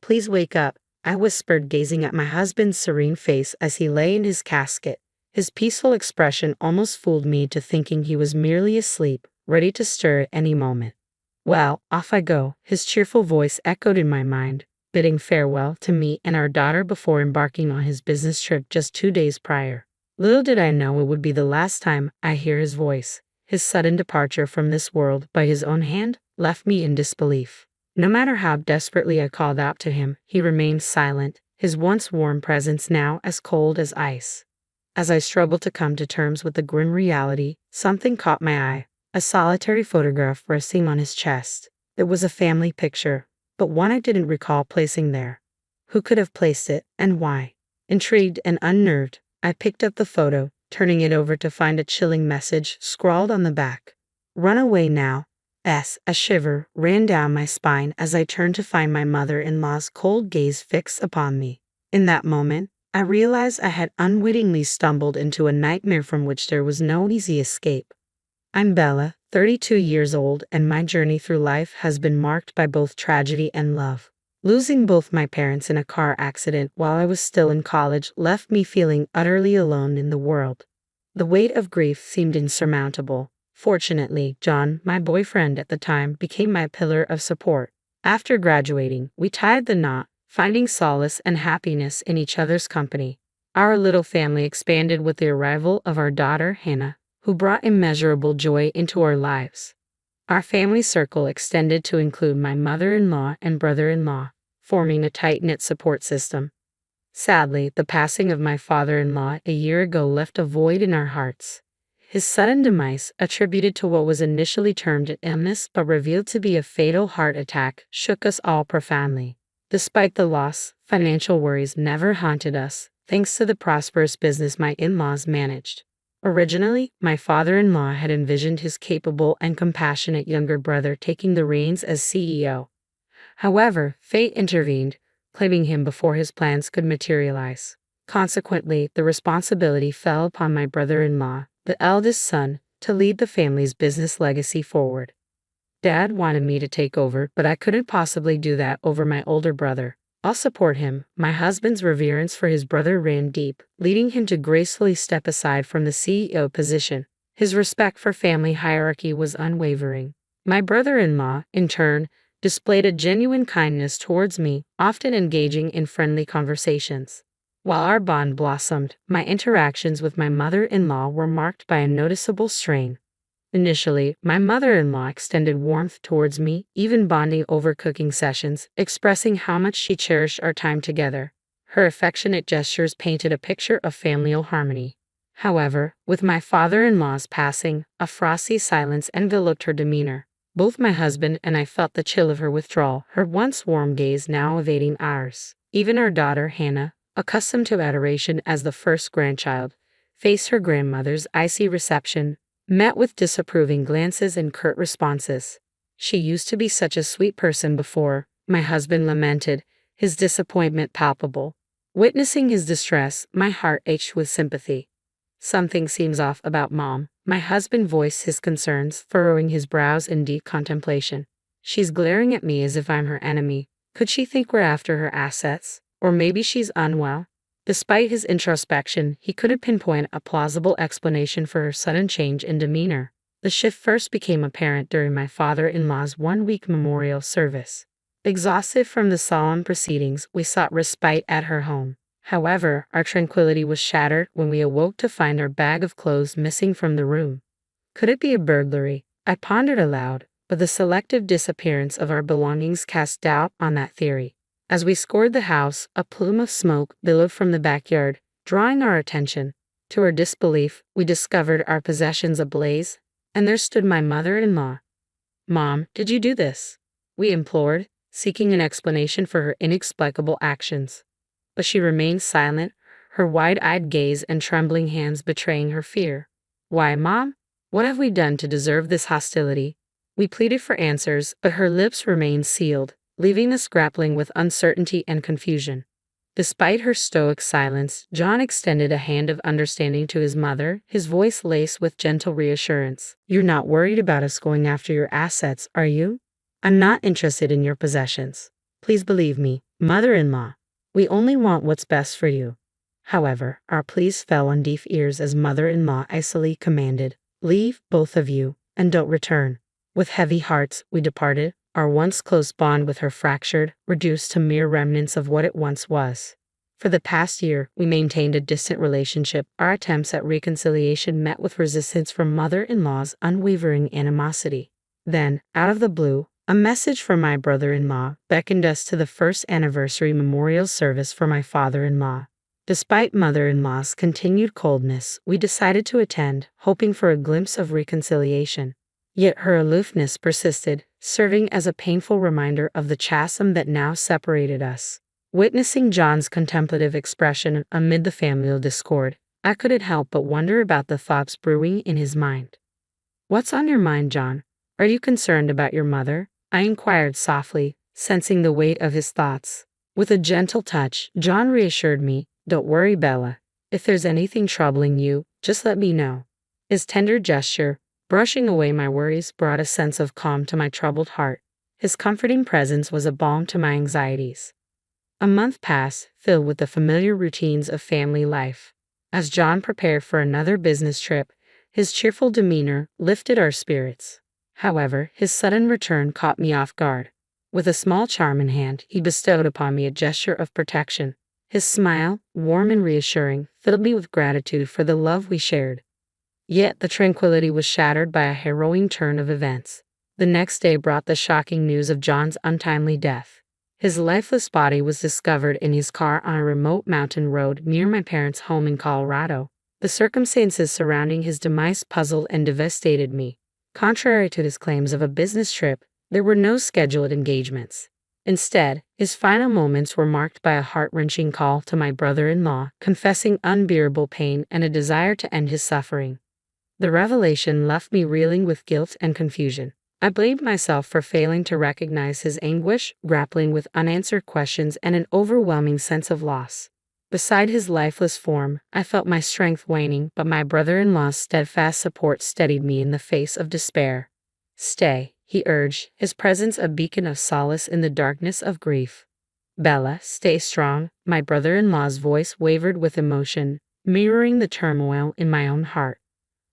Please wake up, I whispered, gazing at my husband's serene face as he lay in his casket. His peaceful expression almost fooled me into thinking he was merely asleep, ready to stir at any moment. Well, off I go, his cheerful voice echoed in my mind, bidding farewell to me and our daughter before embarking on his business trip just 2 days prior. Little did I know it would be the last time I hear his voice. His sudden departure from this world by his own hand left me in disbelief. No matter how desperately I called out to him, he remained silent, his once warm presence now as cold as ice. As I struggled to come to terms with the grim reality, something caught my eye, a solitary photograph resting on his chest. It was a family picture, but one I didn't recall placing there. Who could have placed it, and why? Intrigued and unnerved, I picked up the photo, turning it over to find a chilling message scrawled on the back. "Run away now." A shiver ran down my spine as I turned to find my mother-in-law's cold gaze fixed upon me. In that moment, I realized I had unwittingly stumbled into a nightmare from which there was no easy escape. I'm Bella, 32 years old, and my journey through life has been marked by both tragedy and love. Losing both my parents in a car accident while I was still in college left me feeling utterly alone in the world. The weight of grief seemed insurmountable. Fortunately, John, my boyfriend at the time, became my pillar of support. After graduating, we tied the knot, finding solace and happiness in each other's company. Our little family expanded with the arrival of our daughter, Hannah, who brought immeasurable joy into our lives. Our family circle extended to include my mother-in-law and brother-in-law, forming a tight-knit support system. Sadly, the passing of my father-in-law a year ago left a void in our hearts. His sudden demise, attributed to what was initially termed an illness but revealed to be a fatal heart attack, shook us all profoundly. Despite the loss, financial worries never haunted us, thanks to the prosperous business my in-laws managed. Originally, my father-in-law had envisioned his capable and compassionate younger brother taking the reins as CEO. However, fate intervened, claiming him before his plans could materialize. Consequently, the responsibility fell upon my brother-in-law, the eldest son, to lead the family's business legacy forward. Dad wanted me to take over, but I couldn't possibly do that over my older brother. I'll support him. My husband's reverence for his brother ran deep, leading him to gracefully step aside from the CEO position. His respect for family hierarchy was unwavering. My brother-in-law, in turn, displayed a genuine kindness towards me, often engaging in friendly conversations. While our bond blossomed, my interactions with my mother-in-law were marked by a noticeable strain. Initially, my mother-in-law extended warmth towards me, even bonding over cooking sessions, expressing how much she cherished our time together. Her affectionate gestures painted a picture of familial harmony. However, with my father-in-law's passing, a frosty silence enveloped her demeanor. Both my husband and I felt the chill of her withdrawal, her once warm gaze now evading ours. Even our daughter, Hannah, accustomed to adoration as the first grandchild, faced her grandmother's icy reception, met with disapproving glances and curt responses. "She used to be such a sweet person before," my husband lamented, his disappointment palpable. Witnessing his distress, my heart ached with sympathy. "Something seems off about Mom," my husband voiced his concerns, furrowing his brows in deep contemplation. "She's glaring at me as if I'm her enemy. Could she think we're after her assets? Or maybe she's unwell?" Despite his introspection, he couldn't pinpoint a plausible explanation for her sudden change in demeanor. The shift first became apparent during my father-in-law's one-week memorial service. Exhausted from the solemn proceedings, we sought respite at her home. However, our tranquility was shattered when we awoke to find our bag of clothes missing from the room. Could it be a burglary? I pondered aloud, but the selective disappearance of our belongings cast doubt on that theory. As we scoured the house, a plume of smoke billowed from the backyard, drawing our attention. To our disbelief, we discovered our possessions ablaze, and there stood my mother-in-law. "Mom, did you do this?" we implored, seeking an explanation for her inexplicable actions. But she remained silent, her wide-eyed gaze and trembling hands betraying her fear. "Why, Mom? What have we done to deserve this hostility?" We pleaded for answers, but her lips remained sealed, leaving us grappling with uncertainty and confusion. Despite her stoic silence, John extended a hand of understanding to his mother, his voice laced with gentle reassurance. "You're not worried about us going after your assets, are you? I'm not interested in your possessions. Please believe me, mother-in-law. We only want what's best for you. However, our pleas fell on deaf ears as mother-in-law icily commanded, "Leave, both of you, and don't return." With heavy hearts, we departed, our once close bond with her fractured, reduced to mere remnants of what it once was. For the past year, we maintained a distant relationship. Our attempts at reconciliation met with resistance from mother-in-law's unwavering animosity. Then, out of the blue, a message from my brother-in-law beckoned us to the first anniversary memorial service for my father-in-law. Despite mother-in-law's continued coldness, we decided to attend, hoping for a glimpse of reconciliation. Yet her aloofness persisted, serving as a painful reminder of the chasm that now separated us. Witnessing John's contemplative expression amid the familial discord, I couldn't help but wonder about the thoughts brewing in his mind. "What's on your mind, John? Are you concerned about your mother?" I inquired softly, sensing the weight of his thoughts. With a gentle touch, John reassured me, "Don't worry, Bella. If there's anything troubling you, just let me know." His tender gesture, brushing away my worries, brought a sense of calm to my troubled heart. His comforting presence was a balm to my anxieties. A month passed, filled with the familiar routines of family life. As John prepared for another business trip, his cheerful demeanor lifted our spirits. However, his sudden return caught me off guard. With a small charm in hand, he bestowed upon me a gesture of protection. His smile, warm and reassuring, filled me with gratitude for the love we shared. Yet the tranquility was shattered by a harrowing turn of events. The next day brought the shocking news of John's untimely death. His lifeless body was discovered in his car on a remote mountain road near my parents' home in Colorado. The circumstances surrounding his demise puzzled and devastated me. Contrary to his claims of a business trip, there were no scheduled engagements. Instead, his final moments were marked by a heart-wrenching call to my brother-in-law, confessing unbearable pain and a desire to end his suffering. The revelation left me reeling with guilt and confusion. I blamed myself for failing to recognize his anguish, grappling with unanswered questions and an overwhelming sense of loss. Beside his lifeless form, I felt my strength waning, but my brother-in-law's steadfast support steadied me in the face of despair. "Stay," he urged, his presence a beacon of solace in the darkness of grief. "Bella, stay strong." My brother-in-law's voice wavered with emotion, mirroring the turmoil in my own heart.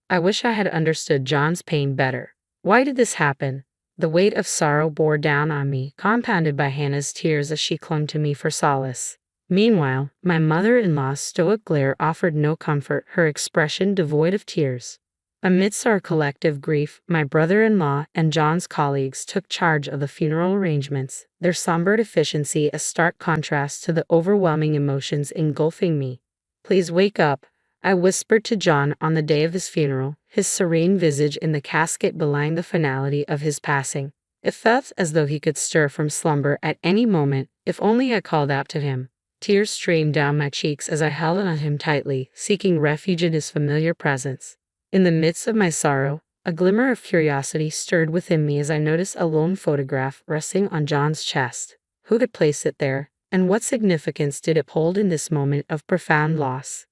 I wish I had understood John's pain better. Why did this happen? The weight of sorrow bore down on me, compounded by Hannah's tears as she clung to me for solace. Meanwhile, my mother-in-law's stoic glare offered no comfort, her expression devoid of tears. Amidst our collective grief, my brother-in-law and John's colleagues took charge of the funeral arrangements, their somber efficiency a stark contrast to the overwhelming emotions engulfing me. "Please wake up," I whispered to John on the day of his funeral, his serene visage in the casket belying the finality of his passing. It felt as though he could stir from slumber at any moment, if only I called out to him. Tears streamed down my cheeks as I held on him tightly, seeking refuge in his familiar presence. In the midst of my sorrow, a glimmer of curiosity stirred within me as I noticed a lone photograph resting on John's chest. Who had placed it there, and what significance did it hold in this moment of profound loss?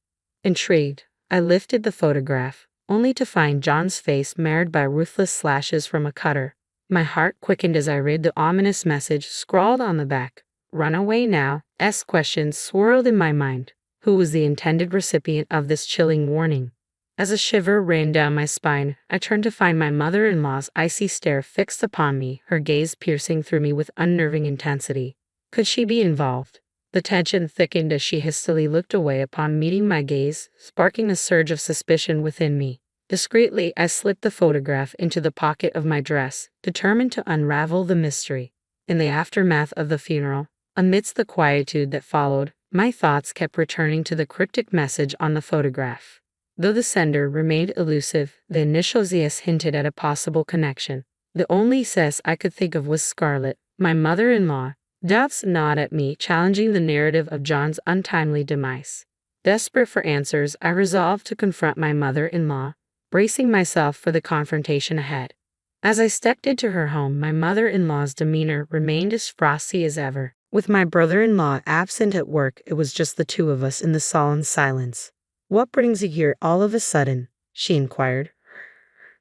Intrigued, I lifted the photograph, only to find John's face marred by ruthless slashes from a cutter. My heart quickened as I read the ominous message scrawled on the back. "Run away now." Questions swirled in my mind. Who was the intended recipient of this chilling warning? As a shiver ran down my spine, I turned to find my mother-in-law's icy stare fixed upon me, her gaze piercing through me with unnerving intensity. Could she be involved? The tension thickened as she hastily looked away upon meeting my gaze, sparking a surge of suspicion within me. Discreetly, I slipped the photograph into the pocket of my dress, determined to unravel the mystery. In the aftermath of the funeral, amidst the quietude that followed, my thoughts kept returning to the cryptic message on the photograph. Though the sender remained elusive, the initials "S" hinted at a possible connection. The only "S" I could think of was Scarlett, my mother-in-law. Doubts gnawed at me, challenging the narrative of John's untimely demise. Desperate for answers, I resolved to confront my mother-in-law, bracing myself for the confrontation ahead. As I stepped into her home, my mother-in-law's demeanor remained as frosty as ever. With my brother-in-law absent at work, it was just the two of us in the sullen silence. "What brings you here all of a sudden?" she inquired,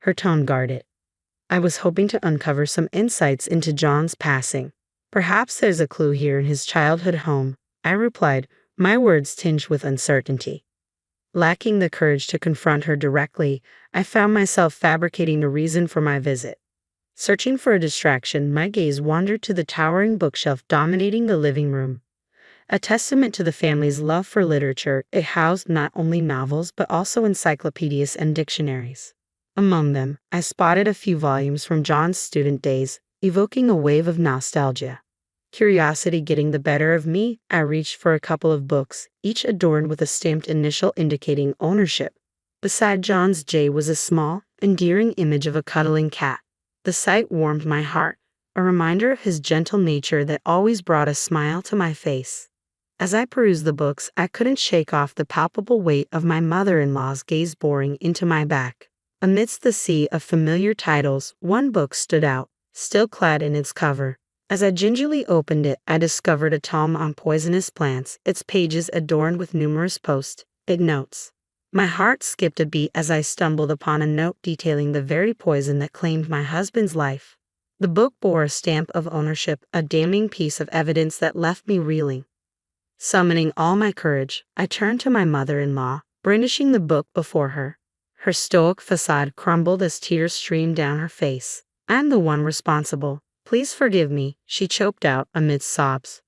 her tone guarded. "I was hoping to uncover some insights into John's passing." Perhaps there's a clue here in his childhood home, I replied, my words tinged with uncertainty. Lacking the courage to confront her directly, I found myself fabricating a reason for my visit. Searching for a distraction, my gaze wandered to the towering bookshelf dominating the living room. A testament to the family's love for literature, it housed not only novels but also encyclopedias and dictionaries. Among them, I spotted a few volumes from John's student days, evoking a wave of nostalgia. Curiosity getting the better of me, I reached for a couple of books, each adorned with a stamped initial indicating ownership. Beside John's J was a small, endearing image of a cuddling cat. The sight warmed my heart, a reminder of his gentle nature that always brought a smile to my face. As I perused the books, I couldn't shake off the palpable weight of my mother-in-law's gaze boring into my back. Amidst the sea of familiar titles, one book stood out, still clad in its cover. As I gingerly opened it, I discovered a tome on poisonous plants, its pages adorned with numerous post-it notes. My heart skipped a beat as I stumbled upon a note detailing the very poison that claimed my husband's life. The book bore a stamp of ownership, a damning piece of evidence that left me reeling. Summoning all my courage, I turned to my mother-in-law, brandishing the book before her. Her stoic facade crumbled as tears streamed down her face. I'm the one responsible. Please forgive me, she choked out amidst sobs.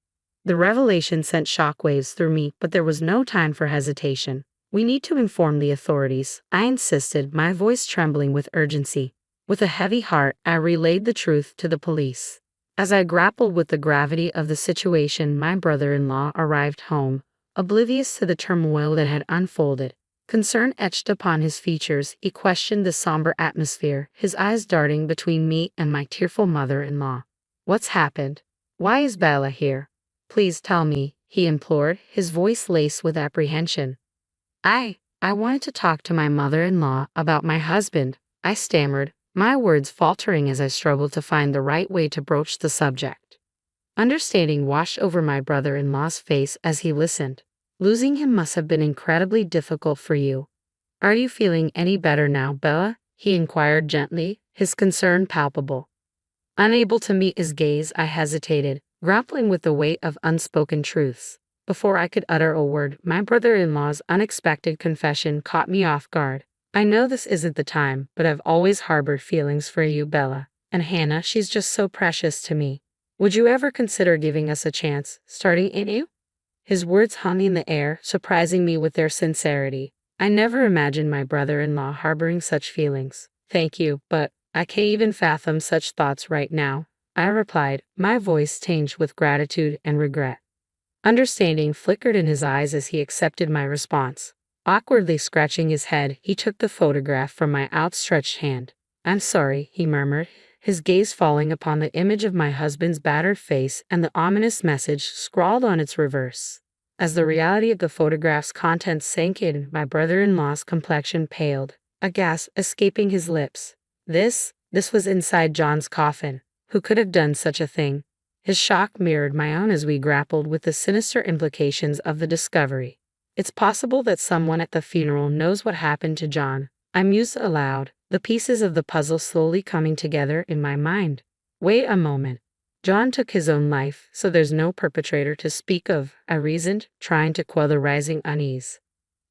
The revelation sent shockwaves through me, but there was no time for hesitation. We need to inform the authorities, I insisted, my voice trembling with urgency. With a heavy heart, I relayed the truth to the police. As I grappled with the gravity of the situation, my brother-in-law arrived home, oblivious to the turmoil that had unfolded. Concern etched upon his features, he questioned the somber atmosphere, his eyes darting between me and my tearful mother-in-law. What's happened? Why is Bella here? Please tell me, he implored, his voice laced with apprehension. I wanted to talk to my mother-in-law about my husband, I stammered, my words faltering as I struggled to find the right way to broach the subject. Understanding washed over my brother-in-law's face as he listened. Losing him must have been incredibly difficult for you. Are you feeling any better now, Bella? He inquired gently, his concern palpable. Unable to meet his gaze, I hesitated, grappling with the weight of unspoken truths. Before I could utter a word, my brother-in-law's unexpected confession caught me off guard. I know this isn't the time, but I've always harbored feelings for you, Bella. And Hannah, she's just so precious to me. Would you ever consider giving us a chance, starting anew? His words hung in the air, surprising me with their sincerity. I never imagined my brother-in-law harboring such feelings. Thank you, but I can't even fathom such thoughts right now, I replied, my voice tinged with gratitude and regret. Understanding flickered in his eyes as he accepted my response. Awkwardly scratching his head, he took the photograph from my outstretched hand. I'm sorry, he murmured, his gaze falling upon the image of my husband's battered face and the ominous message scrawled on its reverse. As the reality of the photograph's contents sank in, my brother-in-law's complexion paled, a gasp escaping his lips. This was inside John's coffin. Who could have done such a thing? His shock mirrored my own as we grappled with the sinister implications of the discovery. It's possible that someone at the funeral knows what happened to John, I mused aloud, the pieces of the puzzle slowly coming together in my mind. Wait a moment. John took his own life, so there's no perpetrator to speak of, I reasoned, trying to quell the rising unease.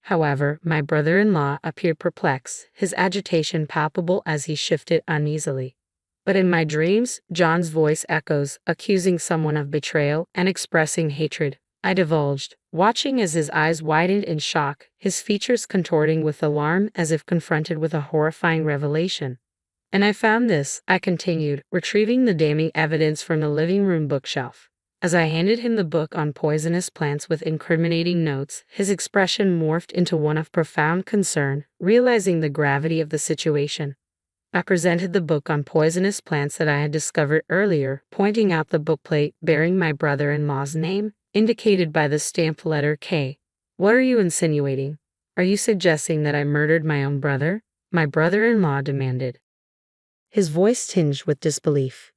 However, my brother-in-law appeared perplexed, his agitation palpable as he shifted uneasily. But in my dreams, John's voice echoes, accusing someone of betrayal and expressing hatred. I divulged, watching as his eyes widened in shock, his features contorting with alarm as if confronted with a horrifying revelation. And I found this, I continued, retrieving the damning evidence from the living room bookshelf. As I handed him the book on poisonous plants with incriminating notes, his expression morphed into one of profound concern, realizing the gravity of the situation. I presented the book on poisonous plants that I had discovered earlier, pointing out the bookplate bearing my brother-in-law's name, indicated by the stamped letter K. What are you insinuating? Are you suggesting that I murdered my own brother? My brother-in-law demanded, his voice tinged with disbelief.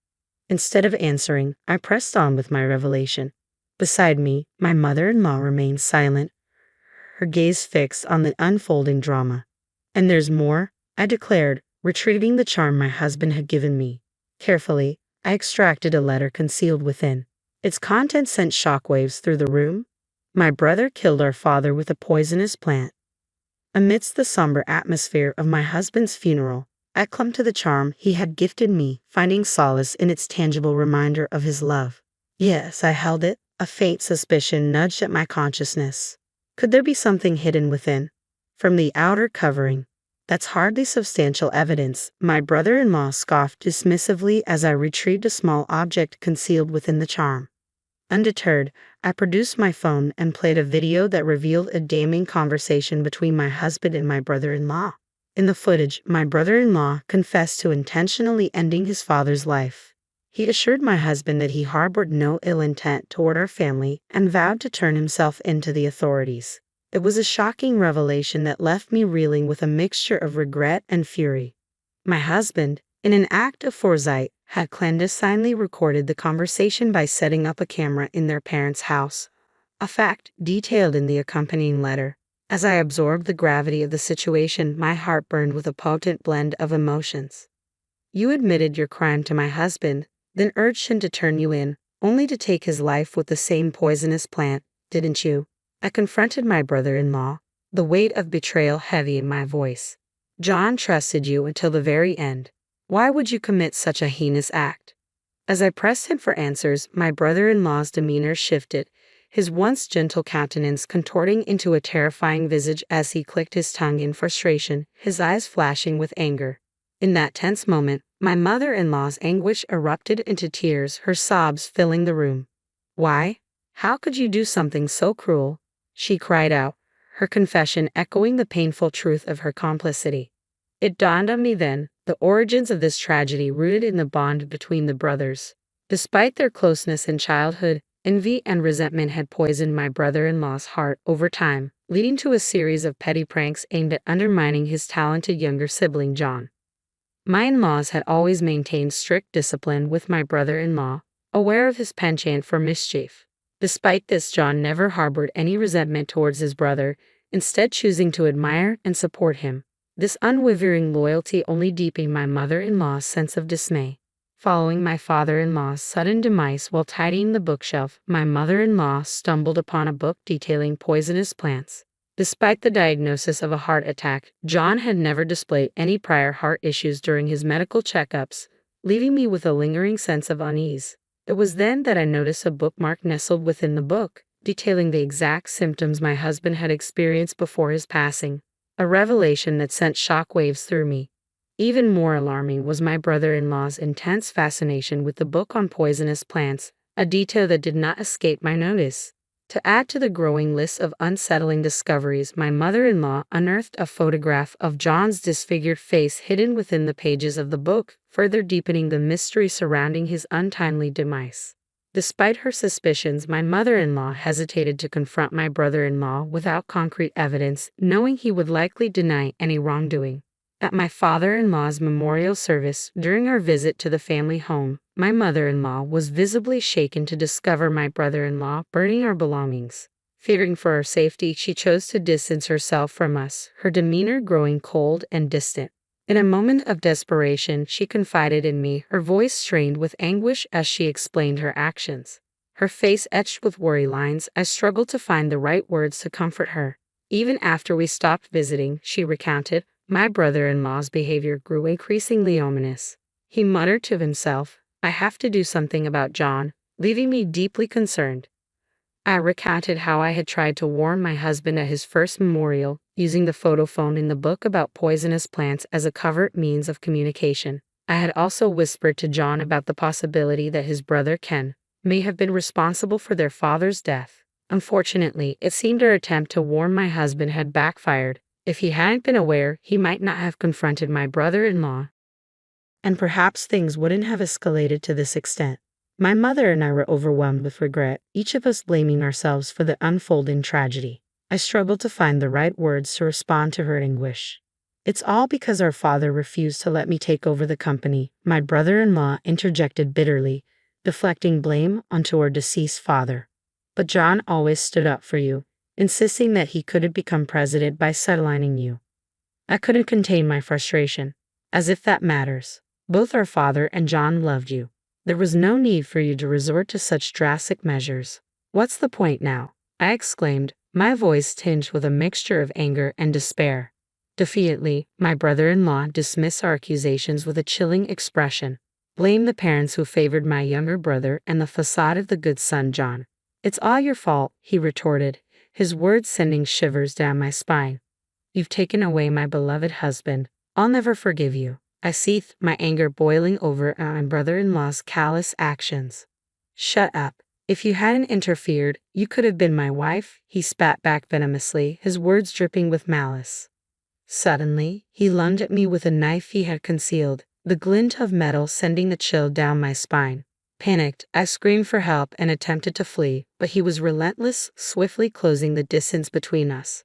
Instead of answering, I pressed on with my revelation. Beside me, my mother-in-law remained silent, her gaze fixed on the unfolding drama. And there's more, I declared, retrieving the charm my husband had given me. Carefully, I extracted a letter concealed within. Its contents sent shockwaves through the room. My brother killed our father with a poisonous plant. Amidst the somber atmosphere of my husband's funeral, I clung to the charm he had gifted me, finding solace in its tangible reminder of his love. Yes, I held it. A faint suspicion nudged at my consciousness. Could there be something hidden within? From the outer covering. That's hardly substantial evidence, my brother-in-law scoffed dismissively as I retrieved a small object concealed within the charm. Undeterred, I produced my phone and played a video that revealed a damning conversation between my husband and my brother-in-law. In the footage, my brother-in-law confessed to intentionally ending his father's life. He assured my husband that he harbored no ill intent toward our family and vowed to turn himself in to the authorities. It was a shocking revelation that left me reeling with a mixture of regret and fury. My husband, in an act of foresight, had clandestinely recorded the conversation by setting up a camera in their parents' house, a fact detailed in the accompanying letter. As I absorbed the gravity of the situation, my heart burned with a potent blend of emotions. You admitted your crime to my husband, then urged him to turn you in, only to take his life with the same poisonous plant, didn't you? I confronted my brother-in-law, the weight of betrayal heavy in my voice. John trusted you until the very end. Why would you commit such a heinous act? As I pressed him for answers, my brother-in-law's demeanor shifted, his once gentle countenance contorting into a terrifying visage as he clicked his tongue in frustration, his eyes flashing with anger. In that tense moment, my mother-in-law's anguish erupted into tears, her sobs filling the room. Why? How could you do something so cruel? She cried out, her confession echoing the painful truth of her complicity. It dawned on me then, the origins of this tragedy rooted in the bond between the brothers. Despite their closeness in childhood, envy and resentment had poisoned my brother-in-law's heart over time, leading to a series of petty pranks aimed at undermining his talented younger sibling John. My in-laws had always maintained strict discipline with my brother-in-law, aware of his penchant for mischief. Despite this, John never harbored any resentment towards his brother, instead choosing to admire and support him. This unwavering loyalty only deepened my mother-in-law's sense of dismay. Following my father-in-law's sudden demise while tidying the bookshelf, my mother-in-law stumbled upon a book detailing poisonous plants. Despite the diagnosis of a heart attack, John had never displayed any prior heart issues during his medical checkups, leaving me with a lingering sense of unease. It was then that I noticed a bookmark nestled within the book, detailing the exact symptoms my husband had experienced before his passing, a revelation that sent shockwaves through me. Even more alarming was my brother-in-law's intense fascination with the book on poisonous plants, a detail that did not escape my notice. To add to the growing list of unsettling discoveries, my mother-in-law unearthed a photograph of John's disfigured face hidden within the pages of the book, further deepening the mystery surrounding his untimely demise. Despite her suspicions, my mother-in-law hesitated to confront my brother-in-law without concrete evidence, knowing he would likely deny any wrongdoing. At my father-in-law's memorial service, during our visit to the family home, my mother-in-law was visibly shaken to discover my brother-in-law burning our belongings. Fearing for our safety, she chose to distance herself from us, her demeanor growing cold and distant. In a moment of desperation, she confided in me, her voice strained with anguish as she explained her actions. Her face etched with worry lines, I struggled to find the right words to comfort her. Even after we stopped visiting, she recounted, my brother-in-law's behavior grew increasingly ominous. He muttered to himself, I have to do something about John, leaving me deeply concerned. I recounted how I had tried to warn my husband at his first memorial, using the photo phone in the book about poisonous plants as a covert means of communication. I had also whispered to John about the possibility that his brother Ken may have been responsible for their father's death. Unfortunately, it seemed our attempt to warn my husband had backfired. If he hadn't been aware, he might not have confronted my brother-in-law, and perhaps things wouldn't have escalated to this extent. My mother and I were overwhelmed with regret, each of us blaming ourselves for the unfolding tragedy. I struggled to find the right words to respond to her anguish. It's all because our father refused to let me take over the company, my brother-in-law interjected bitterly, deflecting blame onto our deceased father. But John always stood up for you, insisting that he couldn't become president by sidelining you. I couldn't contain my frustration. As if that matters. Both our father and John loved you. There was no need for you to resort to such drastic measures. What's the point now? I exclaimed, my voice tinged with a mixture of anger and despair. Defiantly, my brother-in-law dismissed our accusations with a chilling expression. Blame the parents who favored my younger brother and the facade of the good son John. It's all your fault, he retorted, his words sending shivers down my spine. You've taken away my beloved husband. I'll never forgive you. I seethed, my anger boiling over at my brother-in-law's callous actions. Shut up. If you hadn't interfered, you could have been my wife, he spat back venomously, his words dripping with malice. Suddenly, he lunged at me with a knife he had concealed, the glint of metal sending the chill down my spine. Panicked, I screamed for help and attempted to flee, but he was relentless, swiftly closing the distance between us.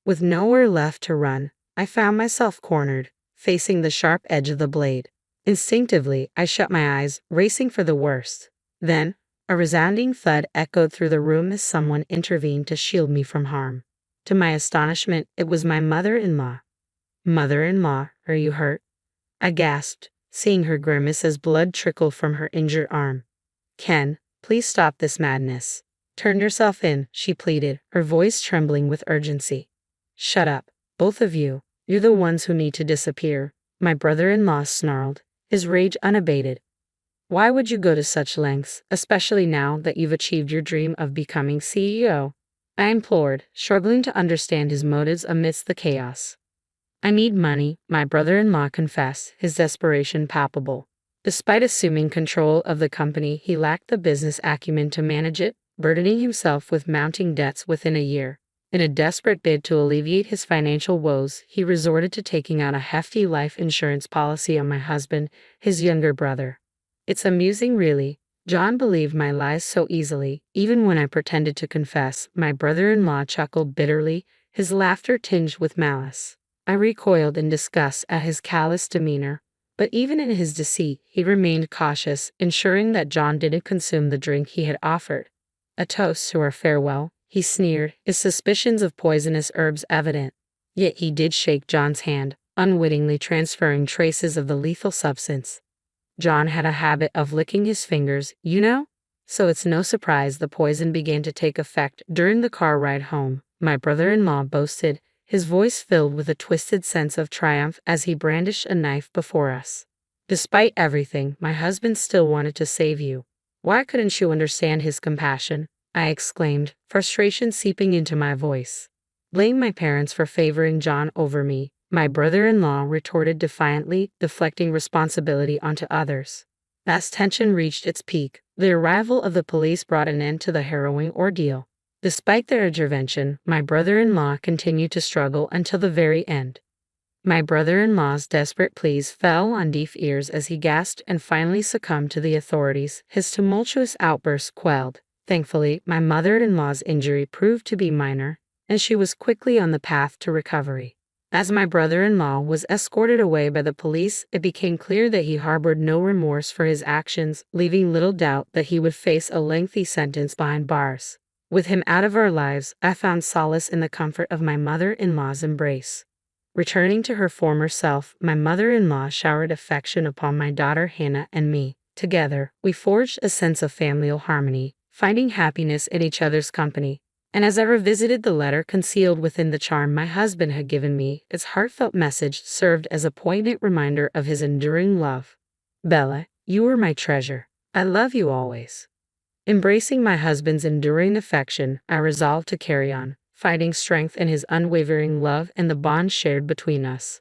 With nowhere left to run, I found myself cornered, facing the sharp edge of the blade. Instinctively, I shut my eyes, racing for the worst. Then, a resounding thud echoed through the room as someone intervened to shield me from harm. To my astonishment, it was my mother-in-law. Mother-in-law, are you hurt? I gasped, seeing her grimace as blood trickled from her injured arm. Ken, please stop this madness. Turn yourself in, she pleaded, her voice trembling with urgency. Shut up, both of you. You're the ones who need to disappear, my brother-in-law snarled, his rage unabated. Why would you go to such lengths, especially now that you've achieved your dream of becoming CEO? I implored, struggling to understand his motives amidst the chaos. I need money, my brother-in-law confessed, his desperation palpable. Despite assuming control of the company, he lacked the business acumen to manage it, burdening himself with mounting debts within a year. In a desperate bid to alleviate his financial woes, he resorted to taking out a hefty life insurance policy on my husband, his younger brother. It's amusing, really. John believed my lies so easily, even when I pretended to confess, my brother-in-law chuckled bitterly, his laughter tinged with malice. I recoiled in disgust at his callous demeanor, but even in his deceit, he remained cautious, ensuring that John didn't consume the drink he had offered. A toast to our farewell, he sneered, his suspicions of poisonous herbs evident. Yet he did shake John's hand, unwittingly transferring traces of the lethal substance. John had a habit of licking his fingers, you know? So it's no surprise the poison began to take effect during the car ride home, my brother-in-law boasted, his voice filled with a twisted sense of triumph as he brandished a knife before us. Despite everything, my husband still wanted to save you. Why couldn't you understand his compassion? I exclaimed, frustration seeping into my voice. Blame my parents for favoring John over me, my brother-in-law retorted defiantly, deflecting responsibility onto others. As tension reached its peak, the arrival of the police brought an end to the harrowing ordeal. Despite their intervention, my brother-in-law continued to struggle until the very end. My brother-in-law's desperate pleas fell on deaf ears as he gasped and finally succumbed to the authorities, his tumultuous outbursts quelled. Thankfully, my mother-in-law's injury proved to be minor, and she was quickly on the path to recovery. As my brother-in-law was escorted away by the police, it became clear that he harbored no remorse for his actions, leaving little doubt that he would face a lengthy sentence behind bars. With him out of our lives, I found solace in the comfort of my mother-in-law's embrace. Returning to her former self, my mother-in-law showered affection upon my daughter Hannah and me. Together, we forged a sense of familial harmony, finding happiness in each other's company. And as I revisited the letter concealed within the charm my husband had given me, its heartfelt message served as a poignant reminder of his enduring love. Bella, you are my treasure. I love you always. Embracing my husband's enduring affection, I resolved to carry on, finding strength in his unwavering love and the bond shared between us.